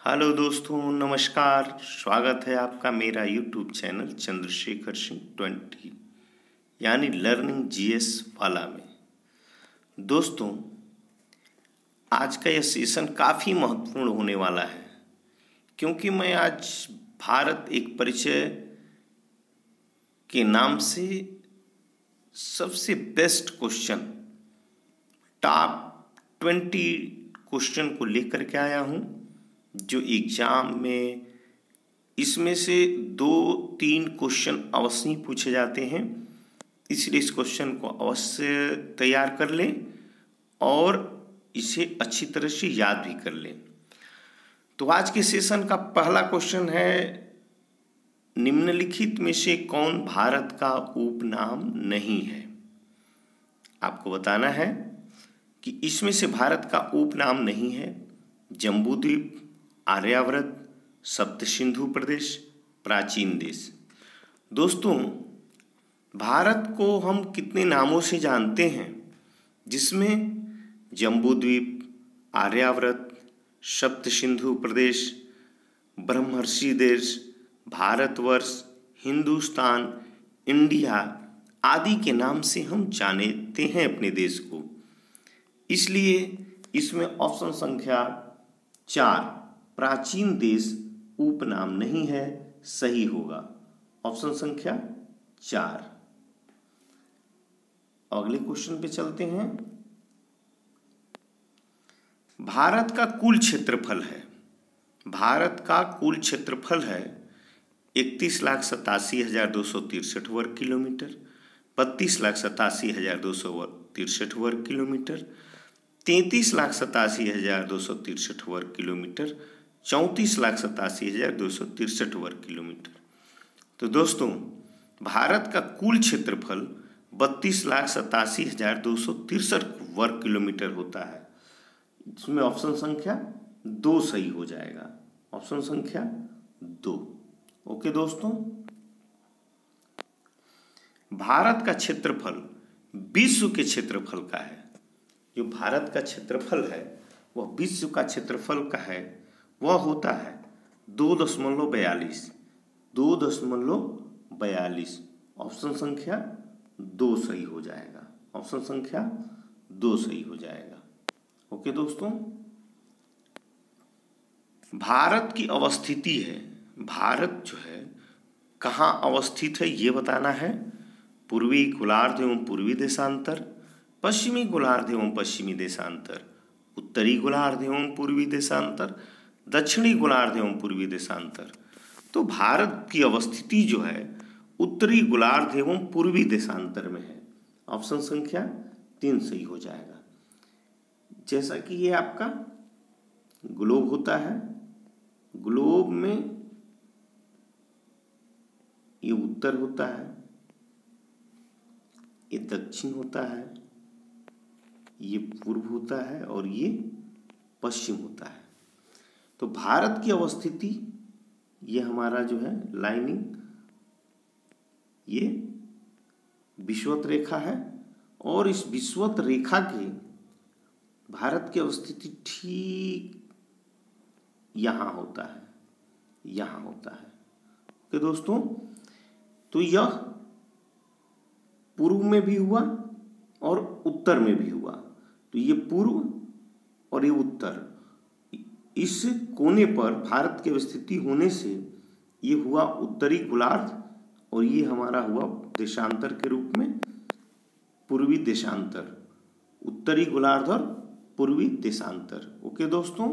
Hello दोस्तों, नमस्कार। स्वागत है आपका मेरा यूट्यूब चैनल चंद्रशेखर सिंह 20 यानी लर्निंग जीएस वाला में। दोस्तों, आज का यह सेशन काफ़ी महत्वपूर्ण होने वाला है, क्योंकि मैं आज भारत एक परिचय के नाम से सबसे बेस्ट क्वेश्चन टॉप 20 क्वेश्चन को लेकर के आया हूँ, जो एग्जाम में इसमें से 2-3 क्वेश्चन अवश्य ही पूछे जाते हैं। इसलिए इस क्वेश्चन को अवश्य तैयार कर लें और इसे अच्छी तरह से याद भी कर लें। तो आज के सेशन का पहला क्वेश्चन है, निम्नलिखित में से कौन भारत का उपनाम नहीं है? आपको बताना है कि इसमें से भारत का उपनाम नहीं है जम्बूद्वीप, आर्यावर्त, सप्त सिंधु प्रदेश, प्राचीन देश। दोस्तों, भारत को हम कितने नामों से जानते हैं, जिसमें जम्बूद्वीप, आर्यावर्त, सप्त सिंधु प्रदेश, ब्रह्मर्षि देश, भारतवर्ष, हिंदुस्तान, इंडिया आदि के नाम से हम जानते हैं अपने देश को। इसलिए इसमें ऑप्शन संख्या 4 प्राचीन देश उपनाम नहीं है, सही होगा ऑप्शन संख्या 4। अगले क्वेश्चन पे चलते हैं। भारत का कुल क्षेत्रफल है 31,87,263 वर्ग किलोमीटर, 32,87,263 वर्ग किलोमीटर, 33,87,263 वर्ग किलोमीटर, 34,87,263 वर्ग किलोमीटर। तो दोस्तों, भारत का कुल क्षेत्रफल 32,87,263 वर्ग किलोमीटर होता है। इसमें ऑप्शन संख्या 2 सही हो जाएगा, ऑप्शन संख्या 2। ओके दोस्तों, भारत का क्षेत्रफल विश्व के क्षेत्रफल का है। जो भारत का क्षेत्रफल है वह विश्व का क्षेत्रफल का है, वह होता है 2.42। ऑप्शन संख्या 2 सही हो जाएगा, ऑप्शन संख्या 2 सही हो जाएगा। ओके दोस्तों, भारत की अवस्थिति है, भारत जो है कहाँ अवस्थित है ये बताना है। पूर्वी गोलार्ध एवं पूर्वी देशांतर, पश्चिमी गोलार्ध एवं पश्चिमी देशांतर, उत्तरी गोलार्ध एवं पूर्वी देशांतर, दक्षिणी गोलार्ध एवं पूर्वी देशांतर। तो भारत की अवस्थिति जो है उत्तरी गोलार्ध एवं पूर्वी देशांतर में है, ऑप्शन संख्या 3 सही हो जाएगा। जैसा कि ये आपका ग्लोब होता है, ग्लोब में ये उत्तर होता है, ये दक्षिण होता है, ये पूर्व होता है और ये पश्चिम होता है। तो भारत की अवस्थिति, ये हमारा जो है लाइनिंग, ये विषुवत रेखा है और इस विषुवत रेखा के भारत की अवस्थिति ठीक यहाँ होता है, यहाँ होता है। ओके दोस्तों, तो यह पूर्व में भी हुआ और उत्तर में भी हुआ। तो ये पूर्व और ये उत्तर, इस कोने पर भारत की अवस्थिति होने से ये हुआ उत्तरी गोलार्ध और ये हमारा हुआ देशांतर के रूप में पूर्वी देशांतर, उत्तरी गोलार्ध और पूर्वी देशांतर। ओके दोस्तों,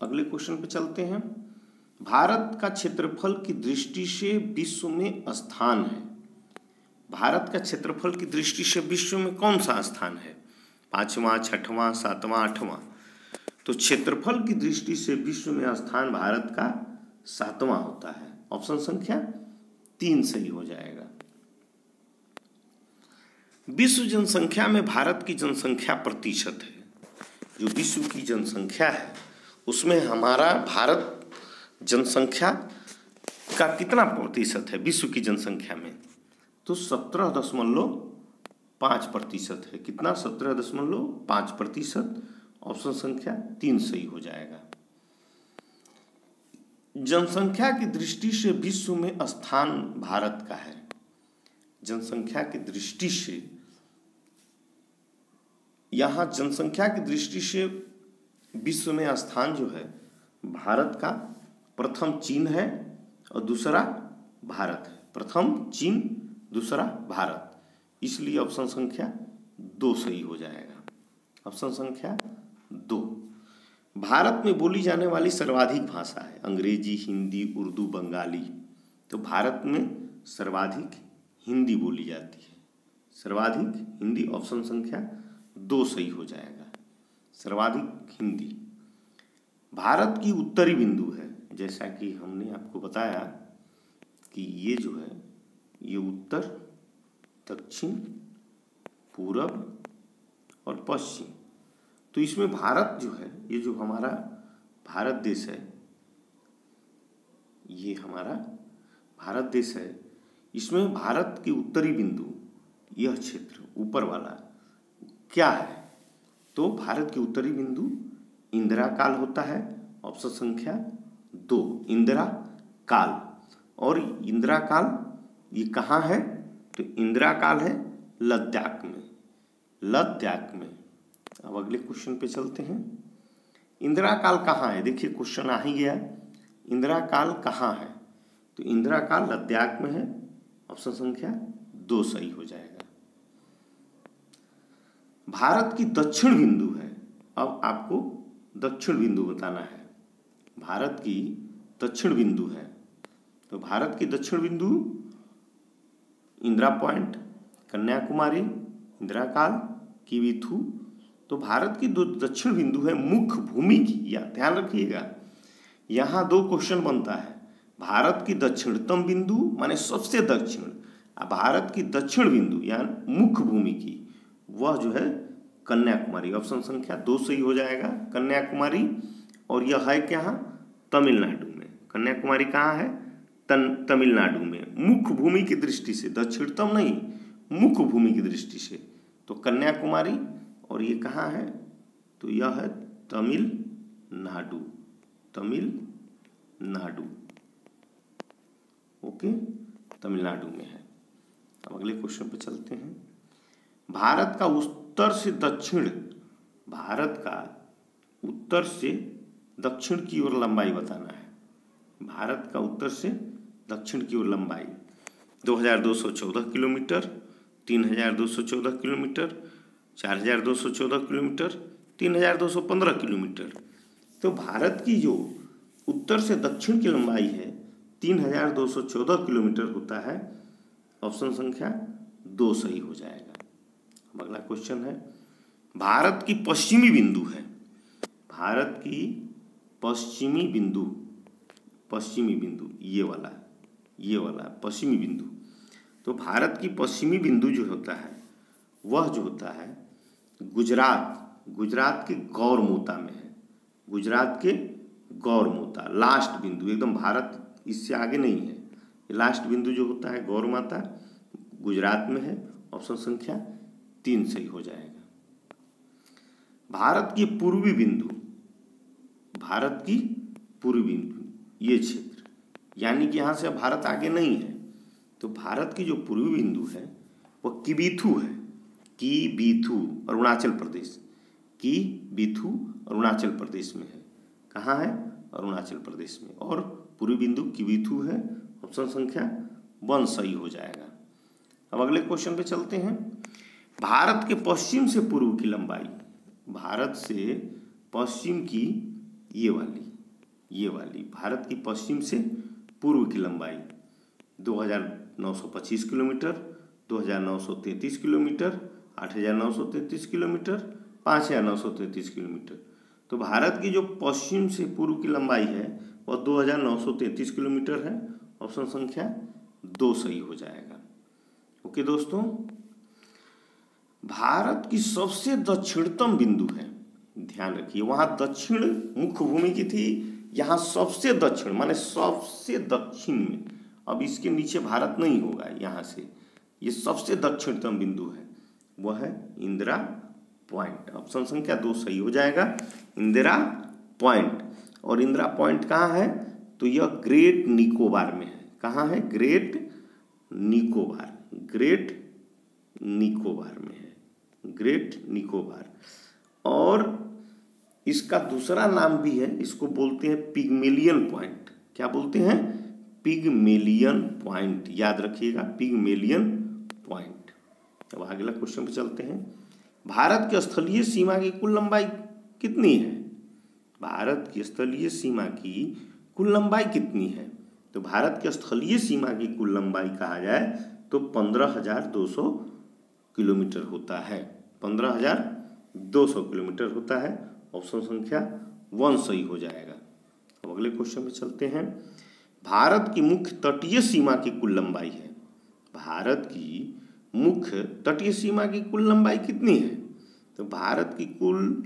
अगले क्वेश्चन पे चलते हैं। भारत का क्षेत्रफल की दृष्टि से विश्व में स्थान है। भारत का क्षेत्रफल की दृष्टि से विश्व में कौन सा स्थान है? 5वां, 6वां, 7वां, 8वां? तो क्षेत्रफल की दृष्टि से विश्व में स्थान भारत का 7वां होता है, ऑप्शन संख्या 3 सही हो जाएगा। विश्व जनसंख्या में भारत की जनसंख्या प्रतिशत है। जो विश्व की जनसंख्या है उसमें हमारा भारत जनसंख्या का कितना प्रतिशत है विश्व की जनसंख्या में? तो 17.5% है। कितना? 17.5%। ऑप्शन संख्या 3 सही हो जाएगा। जनसंख्या की दृष्टि से विश्व में स्थान भारत का है। जनसंख्या की दृष्टि से यहाँ जनसंख्या की दृष्टि से विश्व में स्थान जो है भारत का, प्रथम चीन है और दूसरा भारत है। प्रथम चीन, दूसरा भारत, इसलिए ऑप्शन संख्या 2 सही हो जाएगा। ऑप्शन संख्या 2। भारत में बोली जाने वाली सर्वाधिक भाषा है अंग्रेजी, हिंदी, उर्दू, बंगाली। तो भारत में सर्वाधिक हिंदी बोली जाती है, सर्वाधिक हिंदी। ऑप्शन संख्या 2 सही हो जाएगा, सर्वाधिक हिंदी। भारत की उत्तरी बिंदु है, जैसा कि हमने आपको बताया कि ये जो है ये उत्तर, दक्षिण, पूरब और पश्चिम। तो इसमें भारत जो है, ये जो हमारा भारत देश है, ये हमारा भारत देश है, इसमें भारत की उत्तरी बिंदु, यह क्षेत्र ऊपर वाला क्या है? तो भारत की उत्तरी बिंदु इंदिरा काल होता है। ऑप्शन संख्या 2 इंदिरा काल। और इंदिरा काल ये कहाँ है? तो इंदिरा काल है लद्दाख में, लद्दाख में। अब अगले क्वेश्चन पे चलते हैं। इंदिरा काल कहाँ है? देखिए क्वेश्चन आ ही गया, इंदिरा काल कहाँ है? तो इंदिरा काल लद्दाख में है। ऑप्शन संख्या 2 सही हो जाएगा। भारत की दक्षिण बिंदु है, अब आपको दक्षिण बिंदु बताना है। भारत की दक्षिण बिंदु है, तो भारत की दक्षिण बिंदु इंदिरा पॉइंट, कन्याकुमारी, इंदिरा काल, किवीथू। तो भारत की दो दक्षिण बिंदु है मुख्य भूमि की, या ध्यान रखिएगा यहाँ 2 क्वेश्चन बनता है। भारत की दक्षिणतम बिंदु माने सबसे दक्षिण, भारत की दक्षिण बिंदु यानी मुख्य भूमि की, वह जो है कन्याकुमारी। ऑप्शन संख्या 2 सही हो जाएगा, कन्याकुमारी। और यह है क्या? तमिलनाडु में। कन्याकुमारी कहाँ है? तमिलनाडु में। मुख्य भूमि की दृष्टि से, दक्षिणतम नहीं, मुख्य भूमि की दृष्टि से तो कन्याकुमारी। और ये कहाँ है? तो यह है तमिलनाडु, तमिलनाडु। ओके, तमिलनाडु में है। अब अगले क्वेश्चन पे चलते हैं। भारत का उत्तर से दक्षिण, भारत का उत्तर से दक्षिण की ओर लंबाई बताना है। भारत का उत्तर से दक्षिण की ओर लंबाई 2214 किलोमीटर, 3214 किलोमीटर, 4214 किलोमीटर, 3215 किलोमीटर। तो भारत की जो उत्तर से दक्षिण की लंबाई है 3214 किलोमीटर होता है। ऑप्शन संख्या 2 सही हो जाएगा। अब अगला क्वेश्चन है, भारत की पश्चिमी बिंदु है, भारत की पश्चिमी बिंदु, पश्चिमी बिंदु ये वाला पश्चिमी बिंदु। तो भारत की पश्चिमी बिंदु जो होता है वह जो होता है गुजरात, गुजरात के गौरमोता में है, गुजरात के गौरमोता, लास्ट बिंदु एकदम, भारत इससे आगे नहीं है, लास्ट बिंदु जो होता है गौरमाता गुजरात में है। ऑप्शन संख्या 3 सही हो जाएगा। भारत की पूर्वी बिंदु, भारत की पूर्वी बिंदु ये क्षेत्र, यानी कि यहाँ से भारत आगे नहीं है, तो भारत की जो पूर्वी बिंदु है वह किबीथू है, किबीथू अरुणाचल प्रदेश, किबीथू अरुणाचल प्रदेश में है। कहाँ है? अरुणाचल प्रदेश में। और पूर्वी बिंदु किबीथू है। ऑप्शन संख्या 1 सही हो जाएगा। अब अगले क्वेश्चन पे चलते हैं। भारत के पश्चिम से पूर्व की लंबाई, भारत से पश्चिम की ये वाली भारत की पश्चिम से पूर्व की लंबाई 2925 किलोमीटर, 2933 किलोमीटर, 8933 किलोमीटर, 5933 किलोमीटर। तो भारत की जो पश्चिम से पूर्व की लंबाई है वह 2933 किलोमीटर है। ऑप्शन संख्या 2 सही हो जाएगा। ओके दोस्तों, भारत की सबसे दक्षिणतम बिंदु है, ध्यान रखिए, वहां दक्षिण मुख्य भूमि की थी, यहाँ सबसे दक्षिण माने सबसे दक्षिण में। अब इसके नीचे भारत नहीं होगा, यहाँ से ये सबसे दक्षिणतम बिंदु है, वह है इंदिरा पॉइंट। ऑप्शन संख्या 2 सही हो जाएगा, इंदिरा पॉइंट। और इंदिरा पॉइंट कहाँ है? तो यह ग्रेट निकोबार में है। कहाँ है? ग्रेट निकोबार, ग्रेट निकोबार में है, ग्रेट निकोबार। और इसका दूसरा नाम भी है, इसको बोलते हैं पिग्मेलियन पॉइंट। क्या बोलते हैं? पिग्मेलियन पॉइंट, याद रखिएगा, पिग्मेलियन पॉइंट। अब अगला क्वेश्चन पे चलते हैं। भारत की स्थलीय सीमा की कुल लंबाई कितनी है? भारत की स्थलीय सीमा की कुल लंबाई कितनी है? तो भारत की स्थलीय सीमा की कुल लंबाई कहा जाए तो 15,200 किलोमीटर होता है, 15,200 किलोमीटर होता है। ऑप्शन संख्या 1 सही हो जाएगा। अब अगले क्वेश्चन में चलते हैं। भारत की मुख्य तटीय सीमा की कुल लंबाई है। भारत की मुख्य तटीय सीमा की कुल लंबाई कितनी है? तो भारत की कुल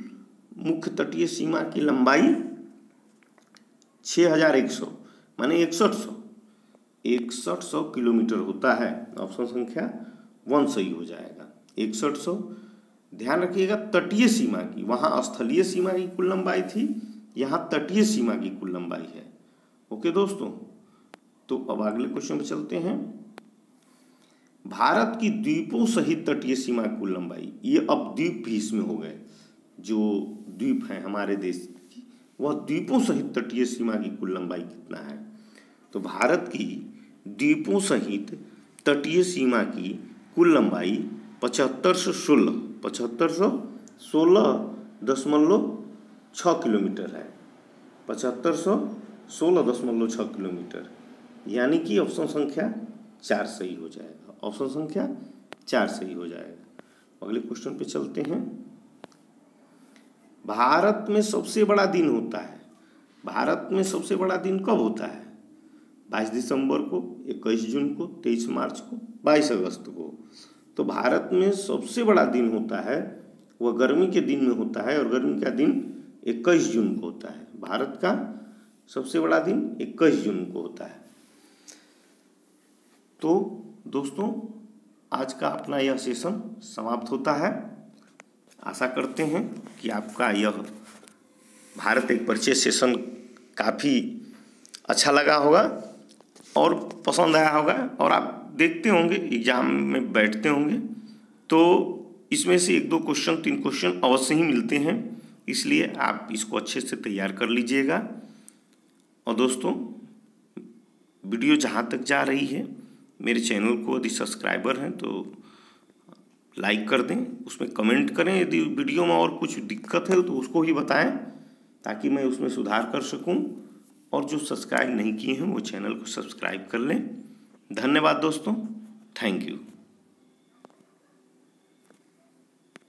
मुख्य तटीय सीमा की लंबाई 6,100 माने 6100 किलोमीटर होता है। ऑप्शन संख्या 1 सही हो जाएगा, 6100। ध्यान रखिएगा तटीय सीमा की, वहाँ स्थलीय सीमा की कुल लंबाई थी, यहाँ तटीय सीमा की कुल लंबाई है। ओके दोस्तों, तो अब अगले क्वेश्चन पे चलते हैं। भारत की द्वीपों सहित तटीय सीमा की कुल लंबाई, ये अब द्वीप भी इसमें हो गए, जो द्वीप हैं हमारे देश की, वह द्वीपों सहित तटीय सीमा की कुल लंबाई कितना है? तो भारत की द्वीपों सहित तटीय सीमा की कुल लंबाई 7516.6 किलोमीटर है, 7516.6 किलोमीटर, यानी कि ऑप्शन संख्या 4 सही हो जाएगा, ऑप्शन संख्या 4 सही हो जाएगा। अगले क्वेश्चन पे चलते हैं। भारत में सबसे बड़ा दिन होता है। भारत में सबसे बड़ा दिन कब होता है? 22 दिसंबर को, 21 जून को, 23 मार्च को, 22 अगस्त को। तो भारत में सबसे बड़ा दिन होता है वह गर्मी के दिन में होता है, और गर्मी का दिन 21 जून को होता है। भारत का सबसे बड़ा दिन 21 जून को होता है। तो दोस्तों, आज का अपना यह सेशन समाप्त होता है। आशा करते हैं कि आपका यह भारत एक परिचय सेशन काफ़ी अच्छा लगा होगा और पसंद आया होगा, और आप देखते होंगे, एग्ज़ाम में बैठते होंगे तो इसमें से 1-2 क्वेश्चन 3 क्वेश्चन अवश्य ही मिलते हैं, इसलिए आप इसको अच्छे से तैयार कर लीजिएगा। और दोस्तों, वीडियो जहाँ तक जा रही है, मेरे चैनल को यदि सब्सक्राइबर हैं तो लाइक कर दें, उसमें कमेंट करें, यदि वीडियो में और कुछ दिक्कत है तो उसको ही बताएं ताकि मैं उसमें सुधार कर सकूं। और जो सब्सक्राइब नहीं किए हैं वो चैनल को सब्सक्राइब कर लें। धन्यवाद दोस्तों, थैंक यू।